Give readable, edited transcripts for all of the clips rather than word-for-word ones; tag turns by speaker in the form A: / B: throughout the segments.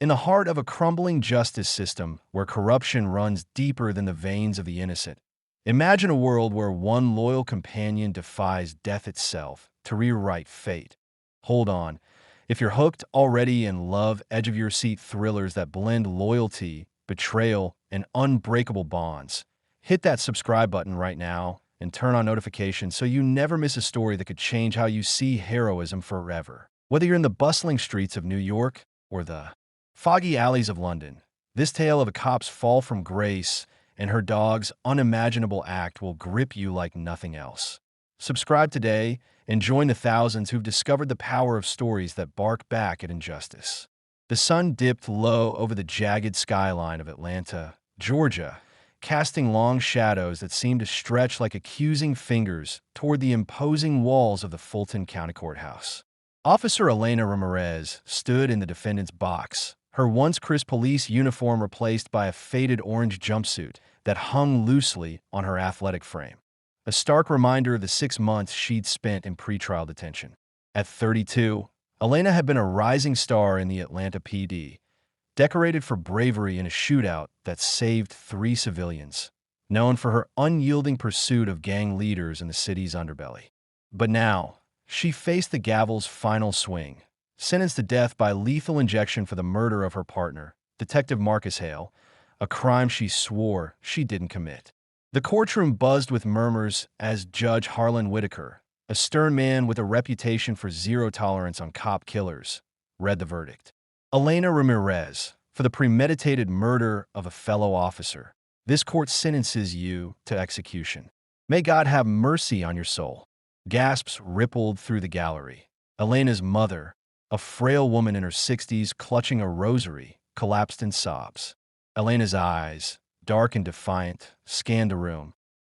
A: In the heart of a crumbling justice system where corruption runs deeper than the veins of the innocent, imagine a world where one loyal companion defies death itself to rewrite fate. Hold on. If you're hooked already and love edge-of-your-seat thrillers that blend loyalty, betrayal, and unbreakable bonds, hit that subscribe button right now and turn on notifications so you never miss a story that could change how you see heroism forever. Whether you're in the bustling streets of New York or the foggy alleys of London, this tale of a cop's fall from grace and her dog's unimaginable act will grip you like nothing else. Subscribe today and join the thousands who've discovered the power of stories that bark back at injustice. The sun dipped low over the jagged skyline of Atlanta, Georgia, casting long shadows that seemed to stretch like accusing fingers toward the imposing walls of the Fulton County Courthouse. Officer Elena Ramirez stood in the defendant's box, her once crisp police uniform replaced by a faded orange jumpsuit that hung loosely on her athletic frame, a stark reminder of the 6 months she'd spent in pretrial detention. At 32, Elena had been a rising star in the Atlanta PD, decorated for bravery in a shootout that saved 3 civilians, known for her unyielding pursuit of gang leaders in the city's underbelly. But now, she faced the gavel's final swing, sentenced to death by lethal injection for the murder of her partner, Detective Marcus Hale, a crime she swore she didn't commit. The courtroom buzzed with murmurs as Judge Harlan Whitaker, a stern man with a reputation for zero tolerance on cop killers, read the verdict. Elena Ramirez, for the premeditated murder of a fellow officer, this court sentences you to execution. May God have mercy on your soul. Gasps rippled through the gallery. Elena's mother, a frail woman in her 60s clutching a rosary, collapsed in sobs. Elena's eyes, dark and defiant, scanned the room,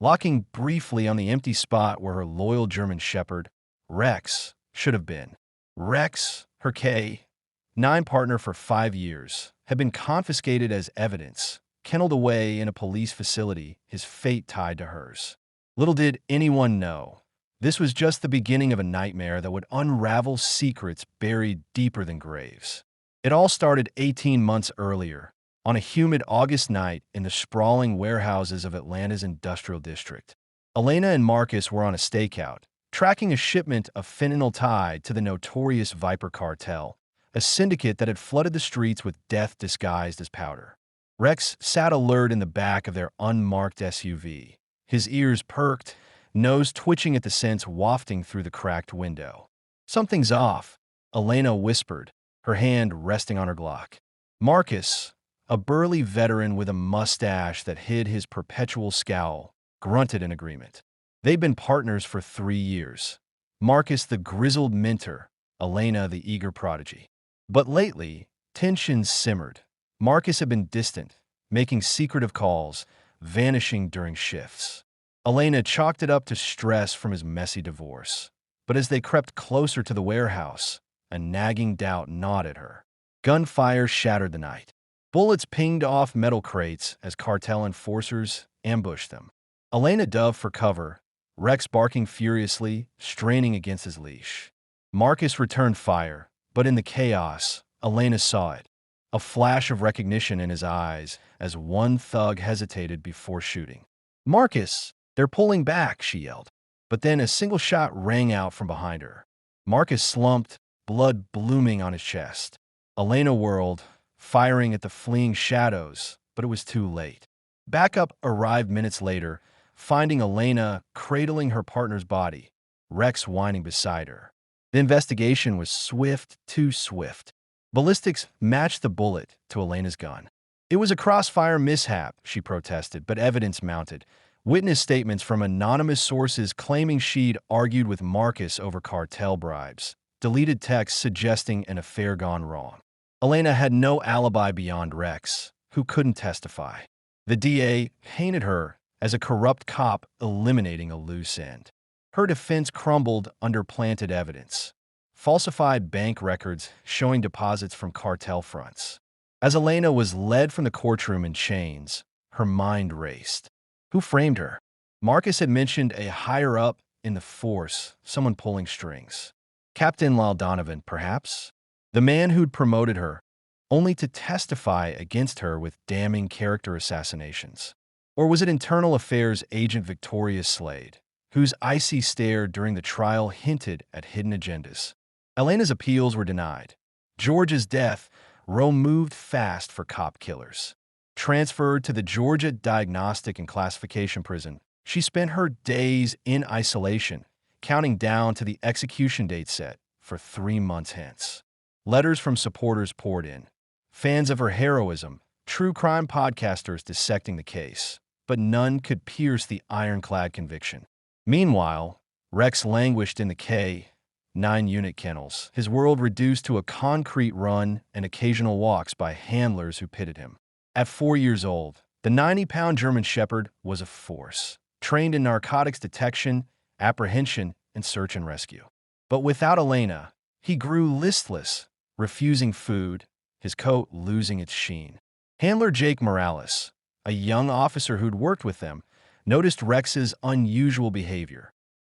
A: locking briefly on the empty spot where her loyal German shepherd, Rex, should have been. Rex, her K-9 partner for 5 years, had been confiscated as evidence, kenneled away in a police facility, his fate tied to hers. Little did anyone know, this was just the beginning of a nightmare that would unravel secrets buried deeper than graves. It all started 18 months earlier, on a humid August night in the sprawling warehouses of Atlanta's industrial district. Elena and Marcus were on a stakeout, tracking a shipment of fentanyl tied to the notorious Viper cartel, a syndicate that had flooded the streets with death disguised as powder. Rex sat alert in the back of their unmarked SUV, his ears perked, nose twitching at the scents wafting through the cracked window. "Something's off," Elena whispered, her hand resting on her Glock. Marcus, a burly veteran with a mustache that hid his perpetual scowl, grunted in agreement. They'd been partners for 3 years. Marcus the grizzled mentor, Elena the eager prodigy. But lately, tensions simmered. Marcus had been distant, making secretive calls, vanishing during shifts. Elena chalked it up to stress from his messy divorce. But as they crept closer to the warehouse, a nagging doubt gnawed at her. Gunfire shattered the night. Bullets pinged off metal crates as cartel enforcers ambushed them. Elena dove for cover, Rex barking furiously, straining against his leash. Marcus returned fire, but in the chaos, Elena saw it. A flash of recognition in his eyes as one thug hesitated before shooting. "Marcus! They're pulling back," she yelled. But then a single shot rang out from behind her. Marcus slumped, blood blooming on his chest. Elena whirled, firing at the fleeing shadows, but it was too late. Backup arrived minutes later, finding Elena cradling her partner's body, Rex whining beside her. The investigation was swift, too swift. Ballistics matched the bullet to Elena's gun. "It was a crossfire mishap," she protested, but evidence mounted. Witness statements from anonymous sources claiming she'd argued with Marcus over cartel bribes. Deleted texts suggesting an affair gone wrong. Elena had no alibi beyond Rex, who couldn't testify. The DA painted her as a corrupt cop eliminating a loose end. Her defense crumbled under planted evidence. Falsified bank records showing deposits from cartel fronts. As Elena was led from the courtroom in chains, her mind raced. Who framed her? Marcus had mentioned a higher-up in the force, someone pulling strings. Captain Lyle Donovan, perhaps? The man who'd promoted her, only to testify against her with damning character assassinations? Or was it Internal Affairs agent Victoria Slade, whose icy stare during the trial hinted at hidden agendas? Elena's appeals were denied. George's death, Rome moved fast for cop killers. Transferred to the Georgia Diagnostic and Classification Prison, she spent her days in isolation, counting down to the execution date set for 3 months hence. Letters from supporters poured in. Fans of her heroism, true crime podcasters dissecting the case, but none could pierce the ironclad conviction. Meanwhile, Rex languished in the K-9 kennels, his world reduced to a concrete run and occasional walks by handlers who pitied him. At 4 years old, the 90-pound German Shepherd was a force, trained in narcotics detection, apprehension, and search and rescue. But without Elena, he grew listless, refusing food, his coat losing its sheen. Handler Jake Morales, a young officer who'd worked with them, noticed Rex's unusual behavior,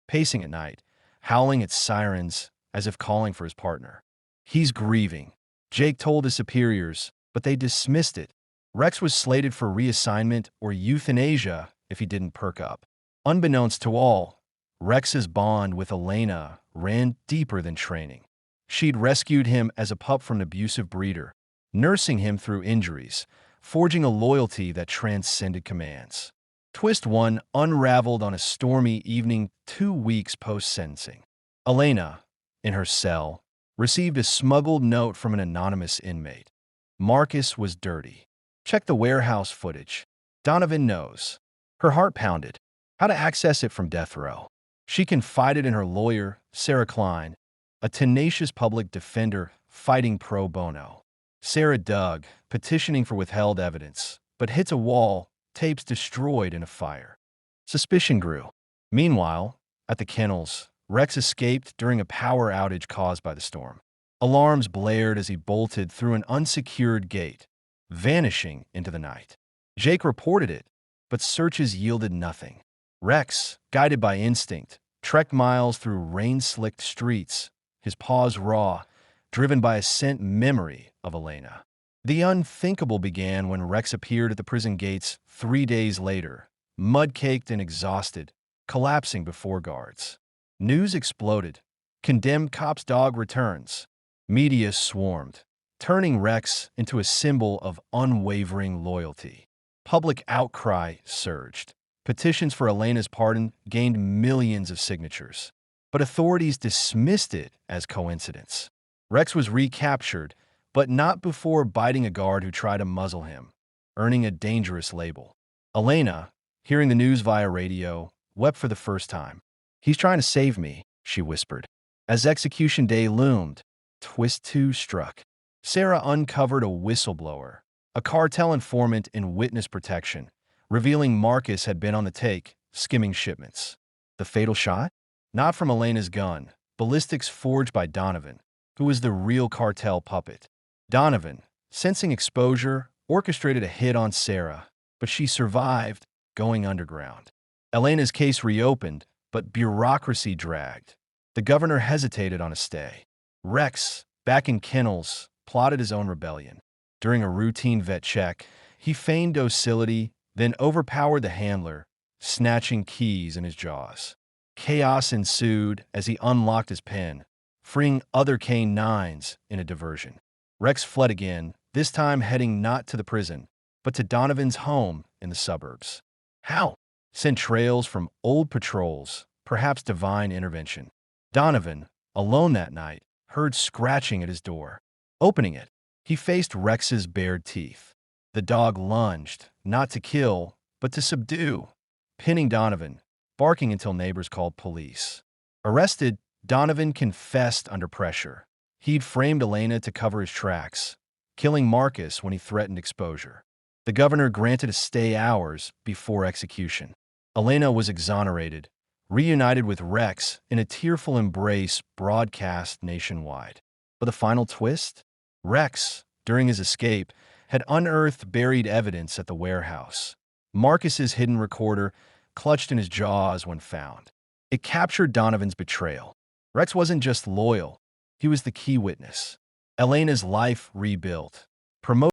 A: pacing at night, howling at sirens as if calling for his partner. "He's grieving," Jake told his superiors, but they dismissed it. Rex was slated for reassignment or euthanasia if he didn't perk up. Unbeknownst to all, Rex's bond with Elena ran deeper than training. She'd rescued him as a pup from an abusive breeder, nursing him through injuries, forging a loyalty that transcended commands. Twist 1 unraveled on a stormy evening 2 weeks post-sentencing. Elena, in her cell, received a smuggled note from an anonymous inmate. Marcus was dirty. Check the warehouse footage. Donovan knows. Her heart pounded. How to access it from death row. She confided in her lawyer, Sarah Klein, a tenacious public defender fighting pro bono. Sarah dug, petitioning for withheld evidence, but hits a wall, tapes destroyed in a fire. Suspicion grew. Meanwhile, at the kennels, Rex escaped during a power outage caused by the storm. Alarms blared as he bolted through an unsecured gate, vanishing into the night. Jake reported it, but searches yielded nothing. Rex, guided by instinct, trekked miles through rain-slicked streets, his paws raw, driven by a scent memory of Elena. The unthinkable began when Rex appeared at the prison gates 3 days later, mud-caked and exhausted, collapsing before guards. News exploded. Condemned cop's dog returns. Media swarmed, turning Rex into a symbol of unwavering loyalty. Public outcry surged. Petitions for Elena's pardon gained millions of signatures, but authorities dismissed it as coincidence. Rex was recaptured, but not before biting a guard who tried to muzzle him, earning a dangerous label. Elena, hearing the news via radio, wept for the first time. "He's trying to save me," she whispered. As execution day loomed, Twist 2 struck. Sarah uncovered a whistleblower, a cartel informant in witness protection, revealing Marcus had been on the take, skimming shipments. The fatal shot? Not from Elena's gun, ballistics forged by Donovan, who was the real cartel puppet. Donovan, sensing exposure, orchestrated a hit on Sarah, but she survived, going underground. Elena's case reopened, but bureaucracy dragged. The governor hesitated on a stay. Rex, back in kennels, plotted his own rebellion. During a routine vet check, he feigned docility, then overpowered the handler, snatching keys in his jaws. Chaos ensued as he unlocked his pen, freeing other K-9s in a diversion. Rex fled again, this time heading not to the prison, but to Donovan's home in the suburbs. How? Sent trails from old patrols, perhaps divine intervention. Donovan, alone that night, heard scratching at his door. Opening it, he faced Rex's bared teeth. The dog lunged, not to kill, but to subdue, pinning Donovan, barking until neighbors called police. Arrested, Donovan confessed under pressure. He'd framed Elena to cover his tracks, killing Marcus when he threatened exposure. The governor granted a stay hours before execution. Elena was exonerated, reunited with Rex in a tearful embrace broadcast nationwide. But the final twist? Rex, during his escape, had unearthed buried evidence at the warehouse. Marcus's hidden recorder clutched in his jaws when found. It captured Donovan's betrayal. Rex wasn't just loyal, he was the key witness. Elena's life rebuilt, Promote